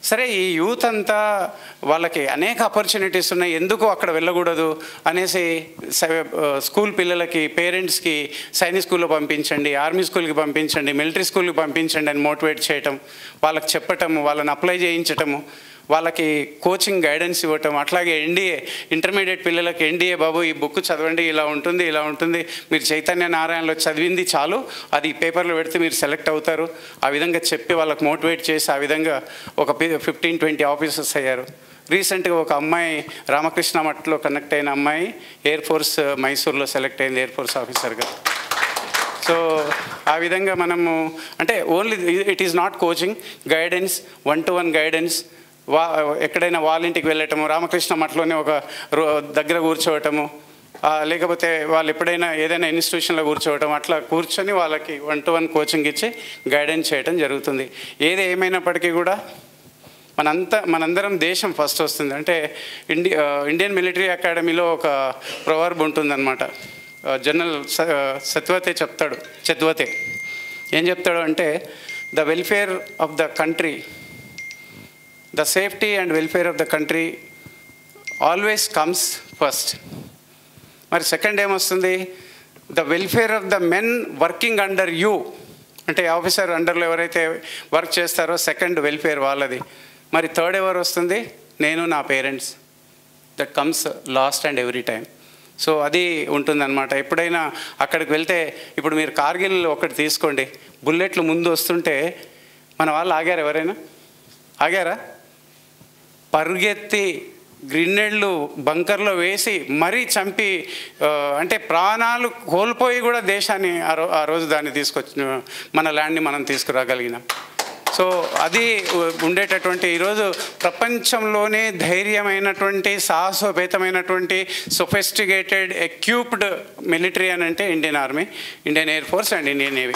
సరే ఈ యూత్ అంతా వాళ్ళకి అనేక ఆపర్చునిటీస్ ఉన్నాయి, ఎందుకు అక్కడ వెళ్ళకూడదు అనేసి స్కూల్ పిల్లలకి పేరెంట్స్కి సైనిక్ స్కూల్లో పంపించండి, ఆర్మీ స్కూల్కి పంపించండి, మిలిటరీ స్కూల్కి పంపించండి అని మోటివేట్ చేయటం, వాళ్ళకి చెప్పటము, వాళ్ళని అప్లై చేయించటము, వాళ్ళకి కోచింగ్ గైడెన్స్ ఇవ్వటం. అట్లాగే ఎన్డీఏ ఇంటర్మీడియట్ పిల్లలకి ఎన్డీఏ బాబు ఈ బుక్ చదవండి, ఇలా ఉంటుంది, మీరు చైతన్య నారాయణలో చదివింది చాలు, అది పేపర్లో పెడితే మీరు సెలెక్ట్ అవుతారు, ఆ విధంగా చెప్పి వాళ్ళకి మోటివేట్ చేసి ఆ విధంగా ఒక 15-20 ఆఫీసర్స్ అయ్యారు. రీసెంట్గా ఒక అమ్మాయి రామకృష్ణ మఠంలో కనెక్ట్ అయిన అమ్మాయి ఎయిర్ ఫోర్స్ మైసూర్లో సెలెక్ట్ అయింది ఎయిర్ ఫోర్స్ ఆఫీసర్గా. సో ఆ విధంగా మనము అంటే only it is not coaching, guidance, 1-to-1 guidance, ఎక్కడైనా వాళ్ళ ఇంటికి వెళ్ళటము, రామకృష్ణ మఠంలోనే ఒక దగ్గర కూర్చోవటము, లేకపోతే వాళ్ళు ఎప్పుడైనా ఏదైనా ఇన్స్టిట్యూషన్లో కూర్చోవటం, అట్లా కూర్చొని వాళ్ళకి 1-to-1 కోచింగ్ ఇచ్చి గైడెన్స్ చేయడం జరుగుతుంది. ఏది ఏమైనప్పటికీ కూడా మనందరం దేశం ఫస్ట్ వస్తుంది. అంటే ఇండియన్ మిలిటరీ అకాడమీలో ఒక ప్రొవర్బ్ ఉంటుందన్నమాట. జనరల్ చత్వతే ఏం చెప్తాడు అంటే, the welfare of the country, the safety and welfare of the country always comes first. మరి సెకండ్ ఏమొస్తుంది? The welfare of the men working under you, అంటే ఆఫీసర్ అండర్లో ఎవరైతే వర్క్ చేస్తారో సెకండ్ వెల్ఫేర్ వాళ్ళది. మరి థర్డ్ ఎవరు వస్తుంది? నేను, నా parents. That comes last and every time. So అది ఉంటుందన్నమాట. ఎప్పుడైనా అక్కడికి వెళ్తే, ఇప్పుడు మీరు కార్గిల్ ఒకటి తీసుకోండి, బుల్లెట్లు ముందు వస్తుంటే మన వాళ్ళు ఆగారు? ఎవరైనా ఆగారా? పరుగెత్తి గ్రినేడ్లు బంకర్లో వేసి మరీ చంపి, అంటే ప్రాణాలు కోల్పోయి కూడా దేశాన్ని ఆ రోజు దాన్ని తీసుకొచ్చి మన ల్యాండ్ని మనం తీసుకురాగలిగినాం. సో అది ఉండేటటువంటి ఈరోజు ప్రపంచంలోనే ధైర్యమైనటువంటి, సాహసోపేతమైనటువంటి, సొఫిస్టికేటెడ్, ఎక్యూప్డ్ మిలిటరీ అని అంటే Indian army, Indian air force and Indian navy.